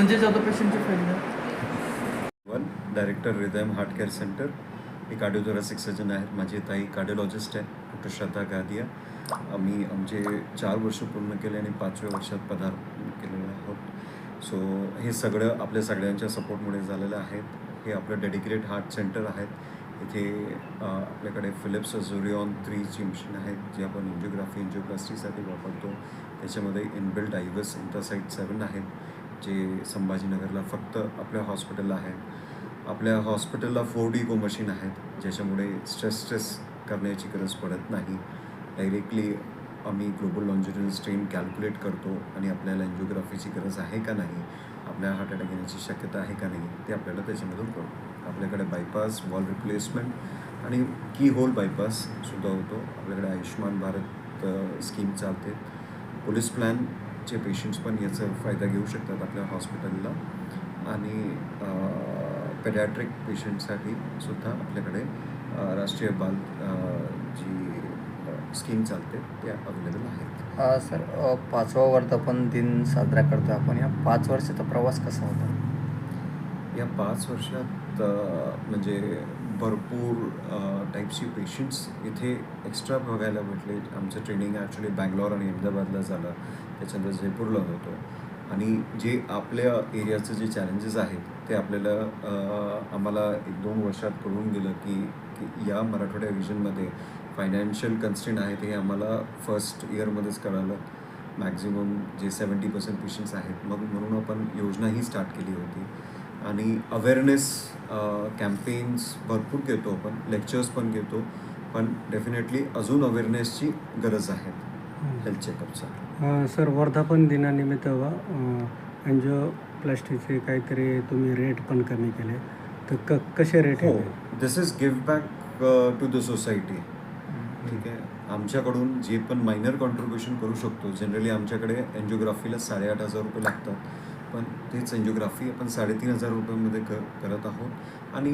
संजय जाधव पेशंटची फाईल द्या. Director हृदयम heart care centre. मी कार्डिओथोरॅसिक surgeon आहेत. माझी ताई कार्डिओलॉजिस्ट आहे, डॉक्टर श्रद्धा गादिया. आम्ही आमचे 4 वर्ष पूर्ण केले आणि 5व्या वर्षात पदार्पण केलेलं आहोत. सो हे सगळं आपल्या सगळ्यांच्या सपोर्टमुळे झालेलं आहे. हे आपलं डेडिकेटेड हार्ट सेंटर आहेत. इथे आपल्याकडे फिलिप्स झुरिऑन 3ची मशीन आहेत जी आपण एंजिओग्राफी एंजिओप्लास्टीसाठी वापरतो. त्याच्यामध्ये इनबिल्ट आयव्हस इंटरसाइट 7 आहेत जे संभाजीनगरला फक्त आपल्या हॉस्पिटलला आहेत. आपल्या हॉस्पिटलला 4D इको मशीन आहेत ज्याच्यामुळे स्ट्रेस करण्याची गरज पडत नाही. डायरेक्टली आम्ही ग्लोबल लॉन्जिट्युडिनल स्ट्रेन कॅल्क्युलेट करतो आणि आपल्याला एंजिओग्राफीची गरज आहे का नाही, आपल्या हार्ट अटॅक येण्याची शक्यता आहे का नाही ते आपल्याला त्याच्यामधून कळतो. आपल्याकडे बायपास, वॉल रिप्लेसमेंट आणि की होल बायपाससुद्धा होतो. आपल्याकडे आयुष्यमान भारत स्कीम चालते. पोलीस प्लॅनचे पेशंट्स पण याचा फायदा घेऊ शकतात आपल्या हॉस्पिटलला. आणि पेडॅट्रिक पेशंटसाठी सुद्धा आपल्याकडे राष्ट्रीय बाल जी स्कीम चालते ते अवेलेबल आहेत. सर 5वा वर्धापन दिन साजरा करतो आपण. या 5 वर्षाचा प्रवास कसा होता? या 5 वर्षात म्हणजे भरपूर टाईपची पेशंट्स इथे एक्स्ट्रा बघायला भेटले. आमचं ट्रेनिंग ॲक्च्युली बँगलोर आणि अहमदाबादला झालं, त्याच्यानंतर जयपूरला होतो. आणि जे आपल्या एरियाचं जे चॅलेंजेस आहेत ते आपल्याला आम्हाला 1-2 वर्षात कळून गेलं की या मराठवाड्या रिजनमध्ये फायनान्शियल कन्स्ट्रेंट आहेत हे आम्हाला फर्स्ट इयरमध्येच कळालं. मॅक्झिमम जे 70% पेशंट्स आहेत. मग म्हणून आपण योजना ही स्टार्ट केली होती. आणि अवेअरनेस कॅम्पेन्स भरपूर घेतो आपण, लेक्चर्स पण घेतो, पण डेफिनेटली अजून अवेअरनेसची गरज आहे हेल्थ चेकअपचा. सर वर्धापन दिनानिमित्त एंजिओप्लास्टीचे काहीतरी तुम्ही रेट पण कमी केले, तर कसे रेट? हो, this is give back to the society. ठीक आहे, आमच्याकडून जे पण मायनर कॉन्ट्रीब्युशन करू शकतो. जनरली आमच्याकडे एंजिओग्राफीला 8,500 रुपये लागतात, पण तेच एंजिओग्राफी आपण 3,500 रुपयांमध्ये करत आहोत. आणि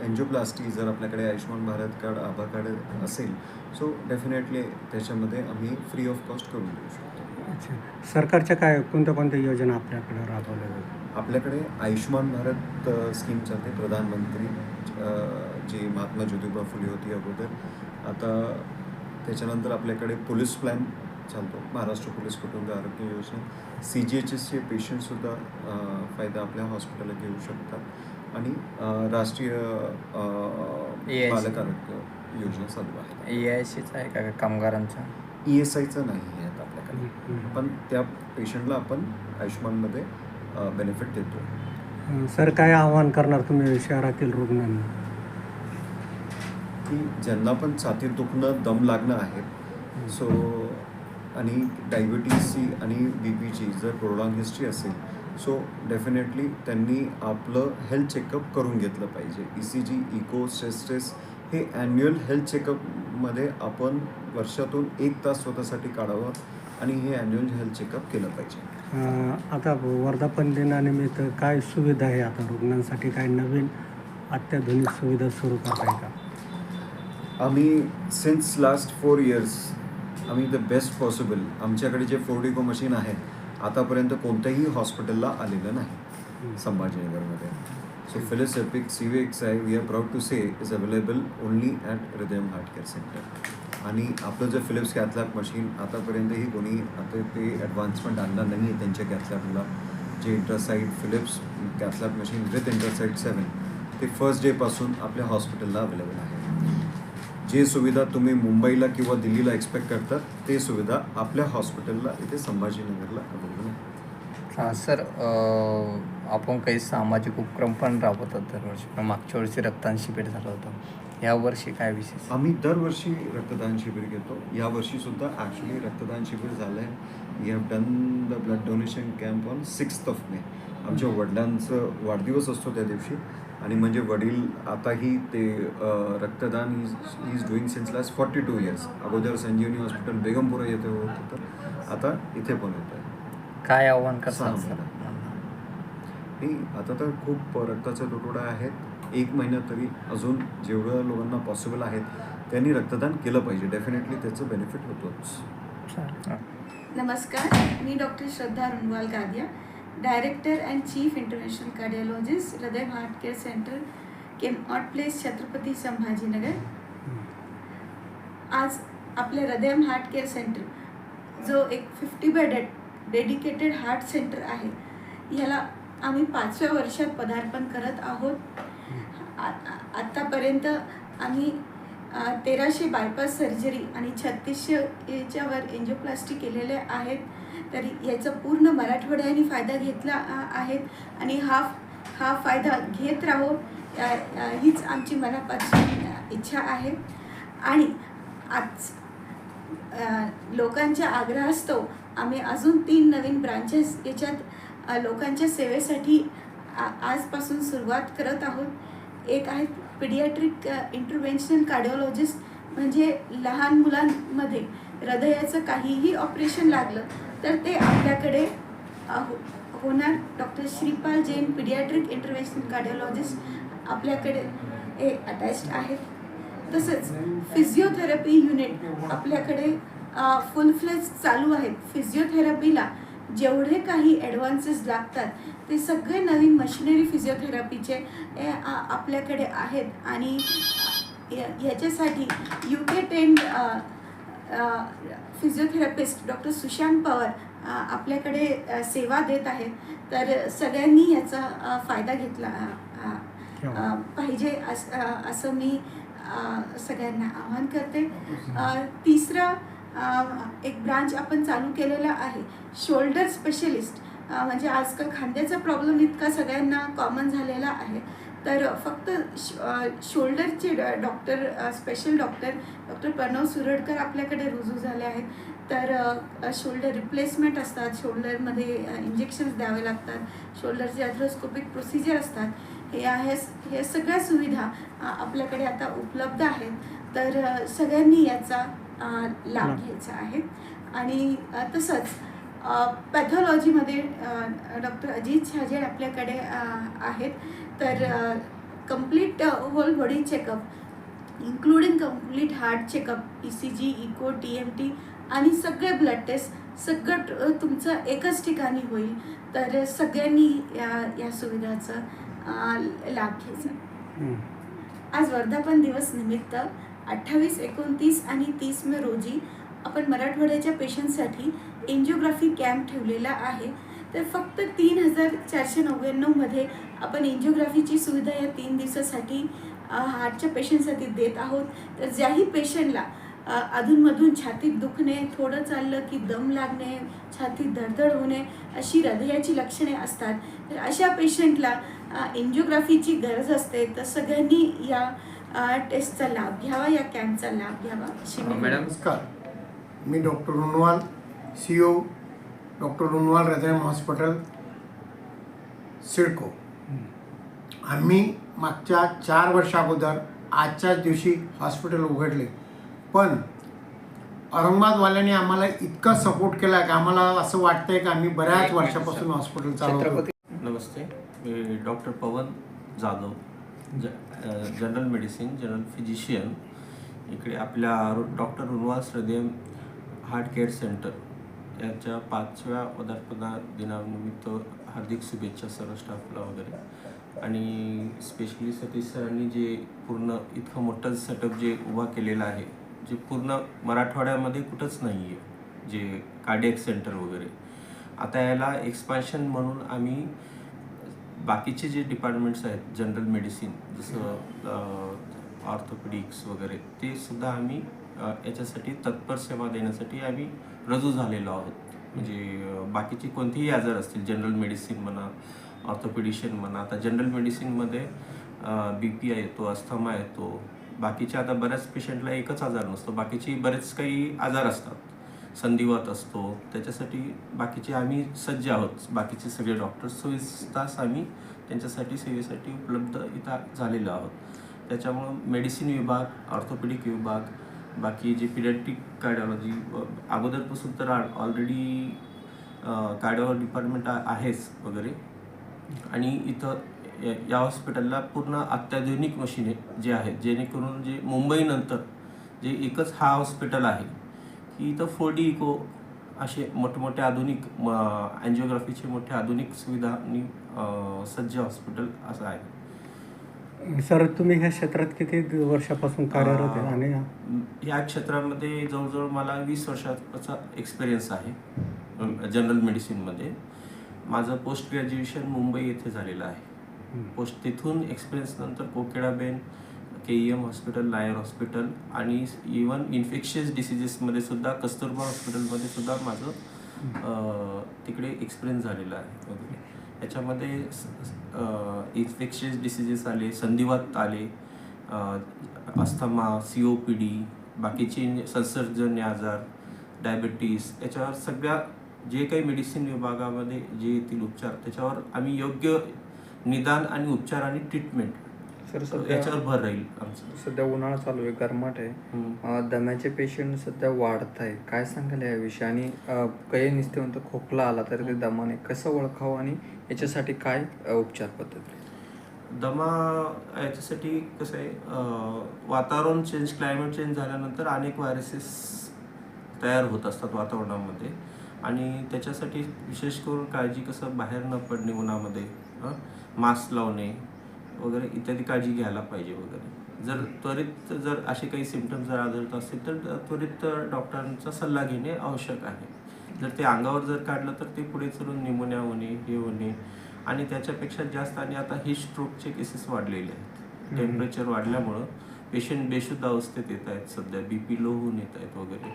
एंजिओप्लास्टी जर आपल्याकडे आयुष्यमान भारत कार्ड, आभा कार्ड असेल, सो डेफिनेटली त्याच्यामध्ये आम्ही फ्री ऑफ कॉस्ट करून देऊ शकतो. अच्छा, सरकारच्या कोणत्या योजना आपल्याकडे राबवल्या जातात? आपल्याकडे आयुष्यमान भारत स्कीम चालते, प्रधानमंत्री जी महात्मा ज्योतिबा फुले होती अगोदर. आता त्याच्यानंतर आपल्याकडे पोलीस प्लॅन चालतो, महाराष्ट्र पोलीस कुटुंब आरोग्य योजना. CGHSचे पेशंटसुद्धा फायदा आपल्या हॉस्पिटलला घेऊ शकतात. आणि राष्ट्रीय बालक आरोग्य योजना चालू आहे. EICचा आहे का कामगारांचा? ESIचं नाही आहेत आपल्याकडे, पण त्या पेशंटला आपण आयुष्यमानमध्ये बेनिफिट देतो. सर काय आवाहन करणार तुम्ही शहरातील रुग्णांना? की ज्यांना पण छातीत दुखणं, दम लागणं आहे, सो आणि डायबिटीजची आणि BPची जर प्रोलॉंग हिस्ट्री असेल, सो डेफिनेटली त्यांनी आपलं हेल्थ चेकअप करून घेतलं पाहिजे. ECG, इको, स्ट्रेस टेस्ट हे ॲन्युअल हेल्थ चेकअपमध्ये आपण वर्षातून 1 तास स्वतःसाठी काढावं आणि हे ॲन्युअल हेल्थ चेकअप केलं पाहिजे. आता वर्धापन दिनानिमित्त काय सुविधा आहे आता रुग्णांसाठी? काय नवीन अत्याधुनिक सुविधा सुरू करताय का? आम्ही सिन्स लास्ट 4 इयर्स आम्ही द बेस्ट पॉसिबल, आमच्याकडे जे 4D इको मशीन आहे आतापर्यंत कोणत्याही हॉस्पिटलला आलेलं नाही संभाजीनगरमध्ये. So Philips Epic CVXI we are proud to say is available only at Hridayam heart care centre. आणि आपलं जे फिलिप्स कॅथलॅब मशीन आतापर्यंतही कोणी आता ते ॲडव्हान्समेंट आणलं नाही आहे त्यांच्या कॅथलॅबला. जे इंटरसाइट फिलिप्स कॅथलॅब मशीन विथ इंटरसाइट 7 ते फर्स्ट डेपासून आपल्या हॉस्पिटलला अवेलेबल आहे. जे सुविधा तुम्ही मुंबईला किंवा दिल्लीला एक्सपेक्ट करतात ते सुविधा आपल्या हॉस्पिटलला इथे संभाजीनगरला अवेलेबल आहे. सर आपण काही सामाजिक उपक्रम पण राबवतात दरवर्षी. मागच्या वर्षी रक्तदान शिबिर झालं होतं, यावर्षी काय विशेष? आम्ही दरवर्षी रक्तदान शिबिर घेतो. यावर्षीसुद्धा ॲक्च्युली रक्तदान शिबिर झालं आहे. We have done the blood donation camp on 6th of May. आमच्या वडिलांचं वाढदिवस असतो त्या दिवशी. आणि म्हणजे वडील आताही ते रक्तदान is doing since last 42 years. अगोदर संजीवनी हॉस्पिटल बेगमपुरा येथे होत होतं, आता इथे पण होत आहे. काय आव्हान करतात? नाही, आता तर खूप रक्ताचा तुटवडा आहेत. 1 महिना तरी अजून जेवढं लोकांना पॉसिबल आहेत त्यांनी रक्तदान केलं पाहिजे. डेफिनेटली त्याचं बेनिफिट होतोच. नमस्कार, मी doctor Shraddha Runwal Gadia. Director and chief interventional cardiologist, Hriday heart care centre, केमऑट प्लेस, छत्रपती संभाजीनगर. आज आपले हृदयम हार्ट केअर सेंटर जो एक 50 बेडेड डेडिकेटेड हार्ट सेंटर आहे, ह्याला आम्ही 5व्या वर्षात पदार्पण करत आहोत. आत्तापर्यंत आम्ही 1300 बायपास सर्जरी आणि 3600च्या वर एंजिओप्लास्टी केलेल्या आहेत. तर याचा पूर्ण मराठवाड्याने फायदा घेतला आहे आणि हा फायदा घेत राहो हीच आमची मनापासून इच्छा आहे. आणि आज लोकांच्या आग्रहास्तव आम्ही अजून 3 नवीन ब्रांचेस याच्यात लोकांच्या सेवेसाठी आजपासून सुरुवात करत आहोत. एक आहे पिडियाट्रिक इंटरव्हेन्शनल कार्डिओलॉजिस्ट, म्हणजे लहान मुलांमध्ये हृदयाचं काहीही ऑपरेशन लागलं तर ते आपल्याकडे होणार. Doctor Shripal Jain paediatric interventional cardiologist आपल्याकडे हे अटॅच्ड आहेत. तसंच फिजिओथेरपी युनिट आपल्याकडे फुल फ्लेज चालू आहेत. फिजिओथेरपीला जेवढे काही ॲडव्हान्सेस लागतात ते सगळे नवीन मशिनरी फिजिओथेरपीचे आपल्याकडे आहेत. आणि ह्याच्यासाठी UK trend physiotherapist doctor Sushant Pawar आपल्याकडे सेवा देत आहेत. तर सगळ्यांनी याचा फायदा घेतला पाहिजे असं मी सगळ्यांना आवाहन करते. तिसरा एक ब्रांच आपण चालू केलेला आहे शोल्डर स्पेशलिस्ट, म्हणजे आजकाल खांद्याचा प्रॉब्लेम इतका सगळ्यांना कॉमन झालेला आहे. तर फक्त शोल्डरचे doctor special doctor Pranav Suradkar आपल्याकडे रुजू झाले आहेत. तर शोल्डर रिप्लेसमेंट असतात, शोल्डरमध्ये इंजेक्शन्स द्यावे लागतात, शोल्डरचे अर्थ्रोस्कोपिक प्रोसिजर असतात. हे सगळ्या सुविधा आपल्याकडे आता उपलब्ध आहेत. तर सगळ्यांनी याचा लाभ घ्यायचा आहे. आणि तसंच पॅथॉलॉजीमध्ये डॉक्टर अजित छाजेड आपल्याकडे आहेत. तर complete whole body checkup including complete heart checkup, ECG, echo, TMT आणि सगळे ब्लड टेस्ट सगळं तुमचं एकच ठिकाणी होईल. तर सगळ्यांनी या सुविधाचा लाभ घ्यायचा. आज वर्धापन दिवस निमित्त 28, 29 आणि 30 मे रोजी आपण मराठवाड्याच्या पेशंटसाठी एंजिओग्राफी कॅम्प ठेवलेला आहे. तर फक्त 3,499 मध्ये आपण एंजिओग्राफीची सुविधा या 3 दिवसासाठी हार्टच्या पेशंटसाठी देत आहोत. तर ज्याही पेशंटला अधूनमधून छातीत दुखणे, थोडं चाललं की दम लागणे, छातीत धडधड होणे अशी हृदयाची लक्षणे असतात, तर अशा पेशंटला एंजिओग्राफीची गरज असते. तर सगळ्यांनी या टेस्टचा लाभ घ्यावा, या कॅम्पचा लाभ घ्यावा अशी मॅडम. नमस्कार, मी doctor Runwal, CEO doctor Runwal Hridayam hospital, CIDCO. आम्ही मागच्या 4 वर्षा अगोदर आजच्याच दिवशी हॉस्पिटल उघडले, पण औरंगाबादवाल्यांनी आम्हाला इतका सपोर्ट केला की आम्हाला असं वाटतंय की आम्ही बऱ्याच वर्षापासून हॉस्पिटल चालवतो. नमस्ते, मी doctor Pavan Jadhav, general medicine, general physician. इकडे आपल्या doctor Runwal Hridayam heart care centre याच्या 5व्या पदार्पणा दिनानिमित्त हार्दिक शुभेच्छा सर्व स्टाफला वगैरे. आणि स्पेशली सतीश सरांनी जे पूर्ण इतकं मोठं सेटअप जे उभा केलेलं आहे, जे पूर्ण मराठवाड्यामध्ये कुठंच नाही आहे, जे कार्डियक सेंटर वगैरे. आता याला एक्सपान्शन म्हणून आम्ही बाकीचे जे डिपार्टमेंट्स आहेत, जनरल मेडिसिन जसं ऑर्थोपेडिक्स वगैरे, ते सुद्धा आम्ही याच्यासाठी तत्पर सेवा देण्यासाठी आम्ही रजू झालेलो आहोत. म्हणजे बाकीचे कोणतेही आजार असतील, जनरल मेडिसिन म्हणा, ऑर्थोपेडिशियन म्हणा. आता जनरल मेडिसिनमध्ये BP येतो, अस्थमा येतो. बाकीच्या आता बऱ्याच पेशंटला एकच आजार नसतो, बाकीचे बरेच काही आजार असतात, संधिवात असतो. त्याच्यासाठी बाकीचे आम्ही सज्ज आहोत, बाकीचे सगळे डॉक्टर्स 24 तास आम्ही त्यांच्यासाठी सेवेसाठी उपलब्ध इथं झालेलो आहोत. त्याच्यामुळं मेडिसिन विभाग, ऑर्थोपेडिक विभाग, बाकी जे पिडियाट्रिक कार्डिओलॉजी अगोदरपासून तर ऑलरेडी कार्डिओ डिपार्टमेंट आहेच वगैरे. आणि इथं या हॉस्पिटलला पूर्ण अत्याधुनिक मशिने जे आहेत, जेणेकरून जे मुंबईनंतर जे एकच हा हॉस्पिटल आहे की इथं 4D इको असे मोठमोठे आधुनिक अँजिओग्राफीचे मोठे आधुनिक सुविधांनी सज्ज हॉस्पिटल असं आहे. सर, तुम्ही ह्या क्षेत्रात किती वर्षापासून कार्यरत आहे? आणि या क्षेत्रामध्ये जवळजवळ मला 20 वर्षाचा एक्सपिरियन्स आहे जनरल मेडिसिनमध्ये. माझं पोस्ट ग्रॅज्युएशन मुंबई येथे झालेलं आहे. तिथून एक्सपिरियन्स नंतर Kokilaben, KEM hospital, Nair hospital आणि इवन इन्फेक्शियस डिसिजेसमध्ये सुद्धा कस्तुरबा हॉस्पिटलमध्ये सुद्धा माझं तिकडे एक्सपिरियन्स झालेला आहे वगैरे. याच्यामध्ये इन्फेक्शियस डिसिजेस आले, संधिवात आले, अस्थमा, COPD, बाकीचे संसर्गजन्य आजार, डायबिटीस, याच्यावर सगळ्या जे काही मेडिसिन विभागामध्ये जे येथील उपचार त्याच्यावर आम्ही योग्य निदान आणि उपचार आणि ट्रीटमेंट सर याच्यावर भर राहील आमचं. सध्या उन्हाळा चालू आहे, गरमाट आहे, दम्याचे पेशंट सध्या वाढत आहे. काय सांगाल याविषयी? आणि काही नुसते म्हणतो खोकला आला तर ते दमाने कसं ओळखावं आणि याच्यासाठी काय उपचार पद्धती? दमा याच्यासाठी कसं आहे, वातावरण चेंज, क्लायमेट चेंज झाल्यानंतर अनेक व्हायरसेस तयार होत असतात वातावरणामध्ये आणि त्याच्यासाठी विशेष करून काळजी कसं बाहेर न पडणे, उन्हामध्ये मास्क लावणे वगैरे इत्यादी काळजी घ्यायला पाहिजे वगैरे. जर असे काही सिम्पटम्स जर आढळत असतील तर त्वरित डॉक्टरांचा सल्ला घेणे आवश्यक आहे. जर ते अंगावर जर काढलं तर ते पुढे चलून निमोनिया होणे, हे होणे आणि त्याच्यापेक्षा जास्त. आणि आता ही स्ट्रोकचे केसेस वाढलेले आहेत. टेम्परेचर वाढल्यामुळं पेशंट बेशुद्ध अवस्थेत येत आहेत, सध्या BP लो होऊन येत आहेत वगैरे.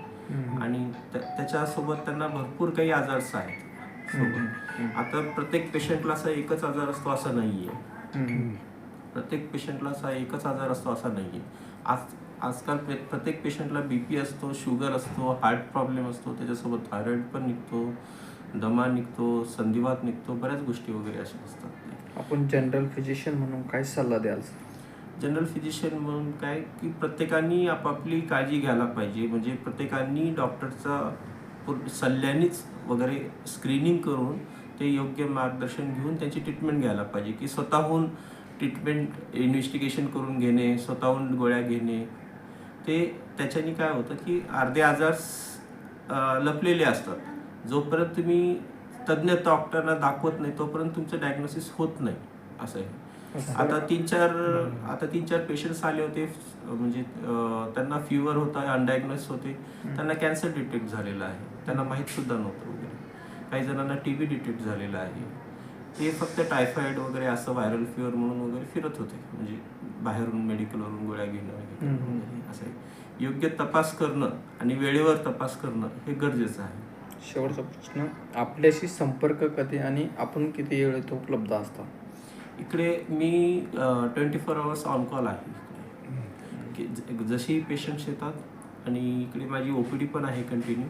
आणि त्याच्यासोबत त्यांना भरपूर काही आजार्स आहेत सोबत. आता प्रत्येक पेशंटला असा एकच आजार असतो असं नाही आहे. प्रत्येक पेशंटला असा एकच आजार असतो असा नाही आहे. आजकाल प्रत्येक पेशंटला BP असतो, शुगर असतो, हार्ट प्रॉब्लेम असतो, त्याच्यासोबत थायरॉइड पण निघतो, दमा निघतो, संधिवात निघतो, बऱ्याच गोष्टी वगैरे अशा असतात. आपण जनरल फिजिशियन म्हणून काय सल्ला द्याल? जनरल फिजिशियन म्हणून काय की प्रत्येकाने आपापली काळजी घ्यायला पाहिजे. म्हणजे प्रत्येकाने डॉक्टरचा सल्ल्यानेच वगैरे स्क्रीनिंग करून ते योग्य मार्गदर्शन घेऊन त्यांची ट्रीटमेंट घ्यायला पाहिजे. की स्वतःहून ट्रीटमेंट इन्व्हेस्टिगेशन करून घेणे, स्वतःहून गोळ्या घेणे, ते त्याच्याने काय होतं की अर्धे आजार लपलेले असतात. जोपर्यंत तुम्ही तज्ज्ञ डॉक्टरना दाखवत नाही तोपर्यंत तुमचं डायग्नोसिस होत नाही असं आहे. आता 3-4 पेशंट्स आले होते, म्हणजे त्यांना फीवर होता, अनडायग्नोस होते, त्यांना कॅन्सर डिटेक्ट झालेला आहे, त्यांना माहीत सुद्धा नव्हतं वगैरे. काही जणांना TB डिटेक्ट झालेला आहे. ते फक्त टायफॉइड वगैरे असं व्हायरल फीवर म्हणून वगैरे फिरत होते, म्हणजे बाहेरून मेडिकलवरून गोळ्या घेणं वगैरे असं आहे. योग्य तपास करणं आणि वेळेवर तपास करणं हे गरजेचं आहे. शेवटचा प्रश्न, आपल्याशी संपर्क कधी आणि आपण किती वेळ इथं उपलब्ध असता? इकडे मी 24 आवर्स ऑन कॉल आहे की जशी पेशंट्स येतात. आणि इकडे माझी OPD पण आहे कंटिन्यू,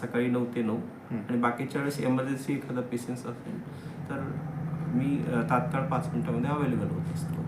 सकाळी 9 ते 9. आणि बाकीच्या वेळेस एमर्जन्सी एखादा पेशंट असेल तर मी तात्काळ 5 मिनिटामध्ये अवेलेबल होत असतो.